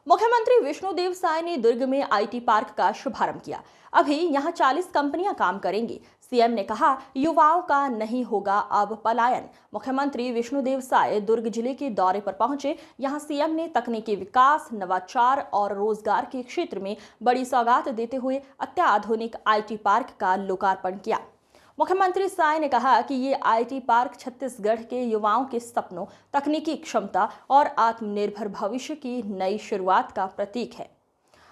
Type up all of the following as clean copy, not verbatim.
मुख्यमंत्री विष्णुदेव साय ने दुर्ग में आईटी पार्क का शुभारंभ किया। अभी यहां 40 कंपनियां काम करेंगी। सीएम ने कहा, युवाओं का नहीं होगा अब पलायन। मुख्यमंत्री विष्णुदेव साय दुर्ग जिले के दौरे पर पहुंचे। यहां सीएम ने तकनीकी विकास, नवाचार और रोजगार के क्षेत्र में बड़ी सौगात देते हुए अत्याधुनिक आईटी पार्क का लोकार्पण किया। मुख्यमंत्री साय ने कहा कि ये आईटी पार्क छत्तीसगढ़ के युवाओं के सपनों, तकनीकी क्षमता और आत्मनिर्भर भविष्य की नई शुरुआत का प्रतीक है।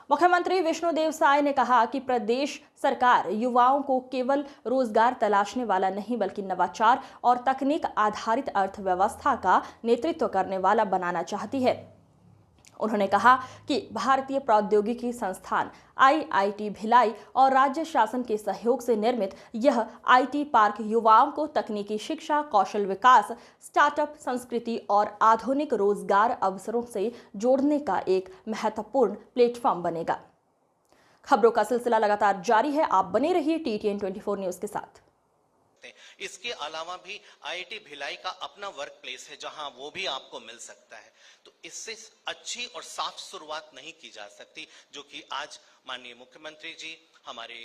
मुख्यमंत्री विष्णुदेव साय ने कहा कि प्रदेश सरकार युवाओं को केवल रोजगार तलाशने वाला नहीं बल्कि नवाचार और तकनीक आधारित अर्थव्यवस्था का नेतृत्व करने वाला बनाना चाहती है। उन्होंने कहा कि भारतीय प्रौद्योगिकी संस्थान आईआईटी भिलाई और राज्य शासन के सहयोग से निर्मित यह आईटी पार्क युवाओं को तकनीकी शिक्षा, कौशल विकास, स्टार्टअप संस्कृति और आधुनिक रोजगार अवसरों से जोड़ने का एक महत्वपूर्ण प्लेटफॉर्म बनेगा। खबरों का सिलसिला लगातार जारी है। आप बने रहिए TTN 24 न्यूज के साथ। इसके अलावा भी आईआईटी भिलाई का अपना वर्क प्लेस है जहां वो भी आपको मिल सकता है। तो इससे अच्छी और साफ शुरुआत नहीं की जा सकती जो कि आज माननीय मुख्यमंत्री जी, हमारे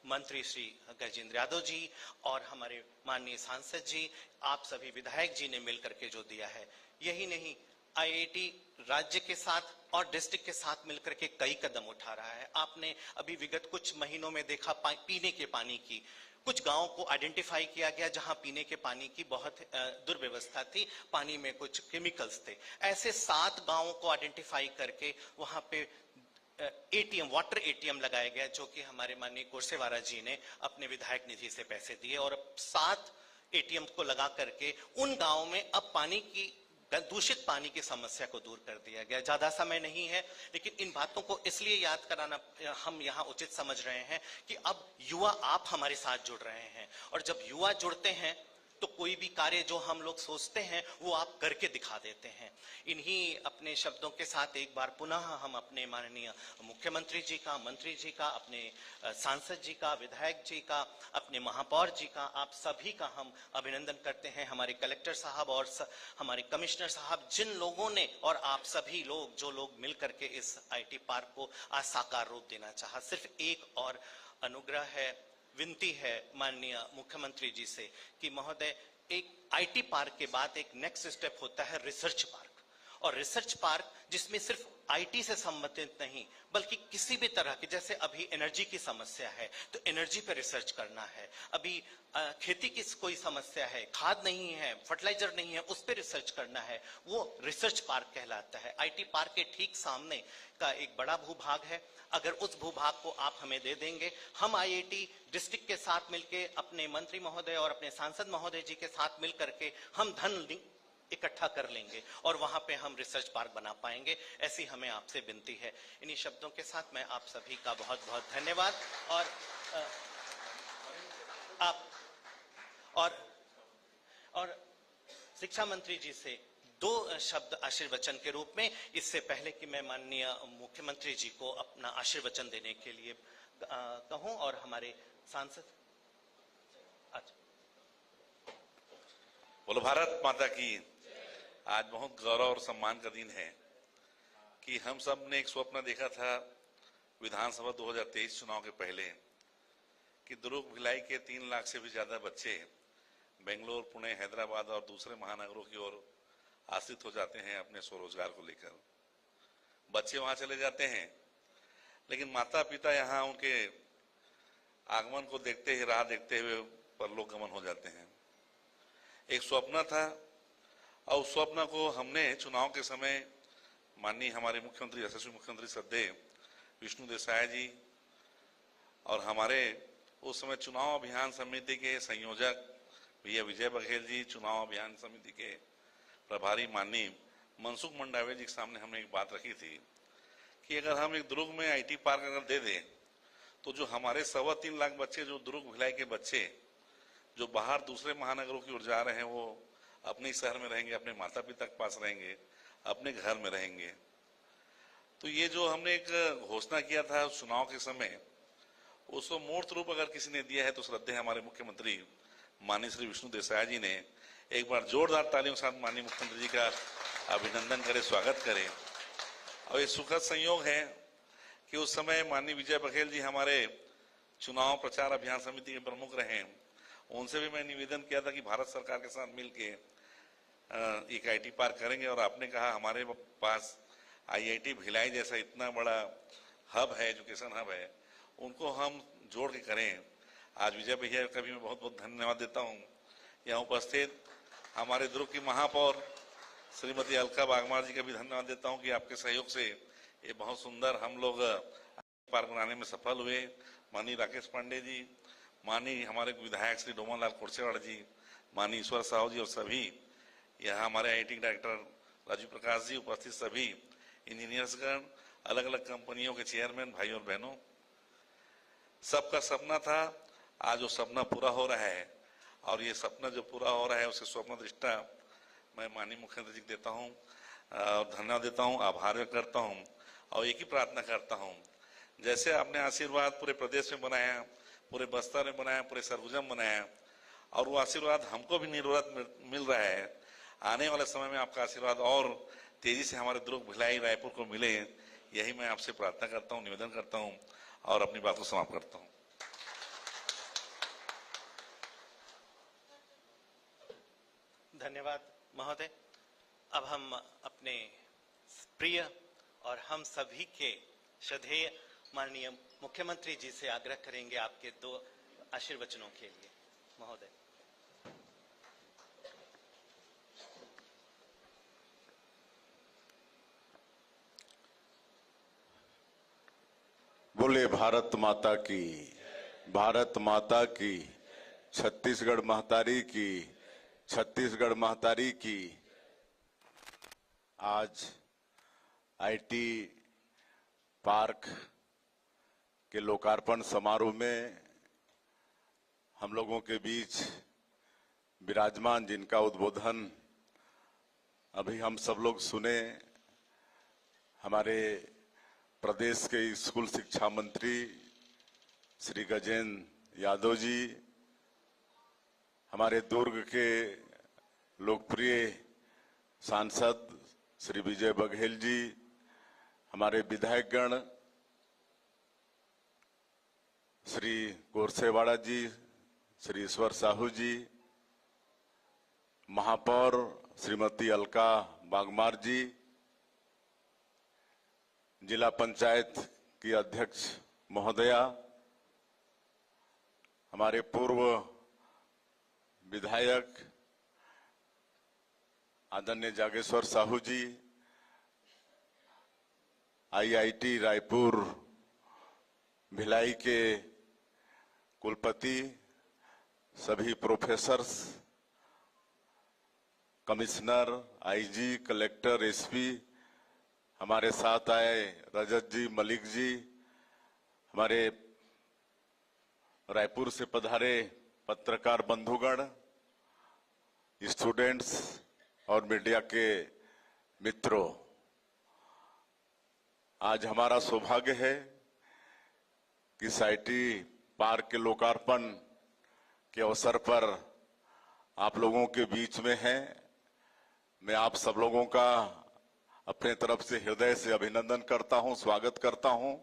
मंत्री श्री गजेंद्र यादव जी और हमारे माननीय सांसद जी, आप सभी विधायक जी ने मिलकर के जो दिया है। यही नहीं, आईआईटी राज्य के साथ और डिस्ट्रिक्ट के साथ मिलकर के कई कदम उठा रहा है। आपने अभी विगत कुछ महीनों में देखा पीने के पानी की कुछ गांवों को आइडेंटिफाई किया गया जहां पीने के पानी की बहुत दुर्व्यवस्था थी, पानी में कुछ केमिकल्स थे। ऐसे 7 गांवों को आइडेंटिफाई करके वहां पे एटीएम, वाटर एटीएम लगाया गया जो कि हमारे माननीय कोरसेवारा जी ने अपने विधायक निधि से पैसे दिए और 7 एटीएम को लगा करके उन गांवों में अब पानी की दूषित पानी की समस्या को दूर कर दिया गया। ज्यादा समय नहीं है, लेकिन इन बातों को इसलिए याद कराना हम यहाँ उचित समझ रहे हैं कि अब युवा आप हमारे साथ जुड़ रहे हैं और जब युवा जुड़ते हैं तो कोई भी कार्य जो हम लोग सोचते हैं वो आप करके दिखा देते हैं। इन्हीं अपने शब्दों के साथ एक बार पुनः हम अपने माननीय मुख्यमंत्री जी का, मंत्री जी का, अपने सांसद जी का, विधायक जी का, अपने महापौर जी का, आप सभी का हम अभिनंदन करते हैं। हमारे कलेक्टर साहब और हमारे कमिश्नर साहब, जिन लोगों ने और आप सभी लोग जो लोग मिल करके इस आईटी पार्क को आज साकार रूप देना चाहा। सिर्फ एक और अनुग्रह है, विनती है माननीय मुख्यमंत्री जी से कि महोदय, एक आईटी पार्क के बाद एक नेक्स्ट स्टेप होता है रिसर्च पार्क। और रिसर्च पार्क जिसमें सिर्फ आईटी से संबंधित नहीं बल्कि किसी भी तरह की, जैसे अभी एनर्जी की समस्या है तो एनर्जी पे रिसर्च करना है, अभी खेती की कोई समस्या है, खाद नहीं है, फर्टिलाइजर नहीं है, उस पे रिसर्च करना है, वो रिसर्च पार्क कहलाता है। आईटी पार्क के ठीक सामने का एक बड़ा भूभाग है। अगर उस भूभाग को आप हमें दे देंगे, हम आईआईटी डिस्ट्रिक्ट के साथ मिलकर, अपने मंत्री महोदय और अपने सांसद महोदय जी के साथ मिलकर के हम धन इकट्ठा कर लेंगे और वहां पे हम रिसर्च पार्क बना पाएंगे। ऐसी हमें आपसे विनती है। इन्हीं शब्दों के साथ मैं आप सभी का बहुत बहुत धन्यवाद और शिक्षा मंत्री जी से 2 शब्द आशीर्वचन के रूप में, इससे पहले कि मैं माननीय मुख्यमंत्री जी को अपना आशीर्वचन देने के लिए कहूं और हमारे सांसद। बोलो भारत माता की। आज बहुत गौरव और सम्मान का दिन है कि हम सब ने एक स्वप्न देखा था विधानसभा 2023 चुनाव के पहले कि दुर्ग भिलाई के 3 लाख से भी ज्यादा बच्चे बेंगलोर, पुणे, हैदराबाद और दूसरे महानगरों की ओर आश्रित हो जाते हैं अपने स्वरोजगार को लेकर। बच्चे वहां चले जाते हैं लेकिन माता पिता यहाँ उनके आगमन को देखते ही, राह देखते हुए परलोक गमन हो जाते हैं। एक स्वप्न था और उस स्वप्न को हमने चुनाव के समय माननीय हमारे मुख्यमंत्री, यशस्वी मुख्यमंत्री श्रद्धेय विष्णुदेव साय जी और हमारे उस समय चुनाव अभियान समिति के संयोजक भैया विजय बघेल जी, चुनाव अभियान समिति के प्रभारी माननीय मनसुख मंडावे जी के सामने हमने एक बात रखी थी कि अगर हम एक दुर्ग में आईटी पार्क अगर दे दें तो जो हमारे 3.25 लाख बच्चे, जो दुर्ग भिलाई के बच्चे जो बाहर दूसरे महानगरों की ओर जा रहे हैं, वो अपने शहर में रहेंगे, अपने माता पिता के पास रहेंगे, अपने घर में रहेंगे। तो ये जो हमने एक घोषणा किया था चुनाव के समय, उसको मूर्त रूप अगर किसी ने दिया है तो श्रद्धेय हमारे मुख्यमंत्री माननीय श्री विष्णुदेव साय जी ने। एक बार जोरदार तालियों के साथ माननीय मुख्यमंत्री जी का अभिनंदन करें, स्वागत करें। और ये सुखद संयोग है कि उस समय माननीय विजय बघेल जी हमारे चुनाव प्रचार अभियान समिति के प्रमुख रहे। उनसे भी मैं निवेदन किया था कि भारत सरकार के साथ मिलके एक आईटी पार्क करेंगे, और आपने कहा हमारे पास आईआईटी भिलाई जैसा इतना बड़ा हब है, एजुकेशन हब है, उनको हम जोड़ के करें। आज विजय भैया का भी मैं बहुत बहुत धन्यवाद देता हूँ। यहाँ उपस्थित हमारे दुर्ग की महापौर श्रीमती अलका बागमार जी का भी धन्यवाद देता हूँ कि आपके सहयोग से ये बहुत सुंदर हम लोग पार्क बनाने में सफल हुए। माननीय राकेश पांडे जी, माननीय हमारे विधायक श्री डोमन लाल कुर्सेवाड़ा जी, माननीय ईश्वर साहू जी और सभी यहाँ हमारे आईटी डायरेक्टर राजू प्रकाश जी, उपस्थित सभी इंजीनियर्सगण, अलग अलग कंपनियों के चेयरमैन, भाई और बहनों, सबका सपना था, आज वो सपना पूरा हो रहा है। और ये सपना जो पूरा हो रहा है उसके स्वप्न दृष्टा मैं माननीय मुख्यमंत्री जी को देता हूँ, धन्यवाद देता हूँ, आभार व्यक्त करता हूँ और एक ही प्रार्थना करता हूँ, जैसे आपने आशीर्वाद पूरे प्रदेश में बनाया, पूरे बस्तर में बनाया, पूरे सरगुजा में बनाया, और वो आशीर्वाद हमको भी निर्वरत मिल रहा है। आने वाले समय में आपका आशीर्वाद और तेजी से हमारे दुर्ग, भिलाई, रायपुर को मिले, यही मैं आपसे प्रार्थना करता हूँ, निवेदन करता हूँ और अपनी बात को समाप्त करता हूँ। धन्यवाद महोदय। अब हम अपने प्रिय और हम सभी के श्रद्धेय माननीय मुख्यमंत्री जी से आग्रह करेंगे आपके 2 आशीर्वचनों के लिए। महोदय। बोले भारत माता की, भारत माता की, छत्तीसगढ़ महतारी की, छत्तीसगढ़ महतारी की। आज आईटी पार्क के लोकार्पण समारोह में हम लोगों के बीच विराजमान, जिनका उद्बोधन अभी हम सब लोग सुने, हमारे प्रदेश के स्कूल शिक्षा मंत्री श्री गजेंद्र यादव जी, हमारे दुर्ग के लोकप्रिय सांसद श्री विजय बघेल जी, हमारे विधायकगण श्री कुर्सेवाड़ा जी, श्री ईश्वर साहू जी, महापौर श्रीमती अलका बागमार जी, जिला पंचायत की अध्यक्ष महोदया, हमारे पूर्व विधायक आदरणीय जागेश्वर साहू जी, आईआईटी रायपुर भिलाई के कुलपति, सभी professors, commissioner, IG, collector, SP, हमारे साथ आए रजत जी, मलिक जी, हमारे रायपुर से पधारे पत्रकार बंधुगण, स्टूडेंट्स और मीडिया के मित्रों, आज हमारा सौभाग्य है कि आईटी पार्क के लोकार्पण के अवसर पर आप लोगों के बीच में हैं। मैं आप सब लोगों का अपने तरफ से हृदय से अभिनंदन करता हूं, स्वागत करता हूं।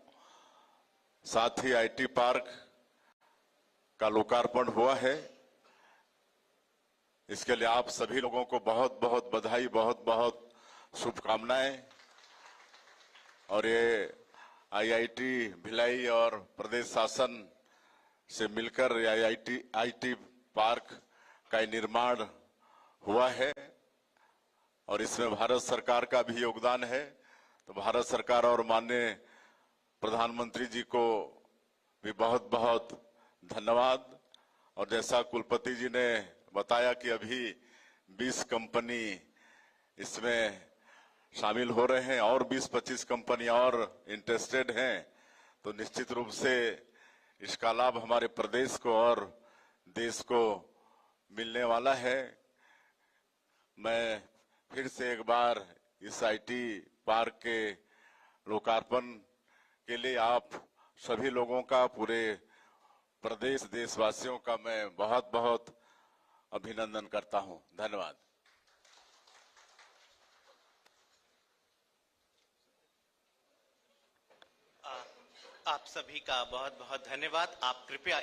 साथ ही आईटी पार्क का लोकार्पण हुआ है, इसके लिए आप सभी लोगों को बहुत बहुत बधाई, बहुत बहुत शुभकामनाएं। और ये आईआईटी भिलाई और प्रदेश शासन से मिलकर आईटी पार्क का निर्माण हुआ है और इसमें भारत सरकार का भी योगदान है। तो भारत सरकार और माननीय प्रधानमंत्री जी को भी बहुत बहुत धन्यवाद। और जैसा कुलपति जी ने बताया कि अभी 20 कंपनी इसमें शामिल हो रहे हैं और 20-25 कंपनी और इंटरेस्टेड हैं, तो निश्चित रूप से इसका लाभ हमारे प्रदेश को और देश को मिलने वाला है। मैं फिर से एक बार इस आईटी पार्क के लोकार्पण के लिए आप सभी लोगों का, पूरे प्रदेश देशवासियों का मैं बहुत बहुत अभिनंदन करता हूं। धन्यवाद। आप सभी का बहुत बहुत धन्यवाद। आप कृपया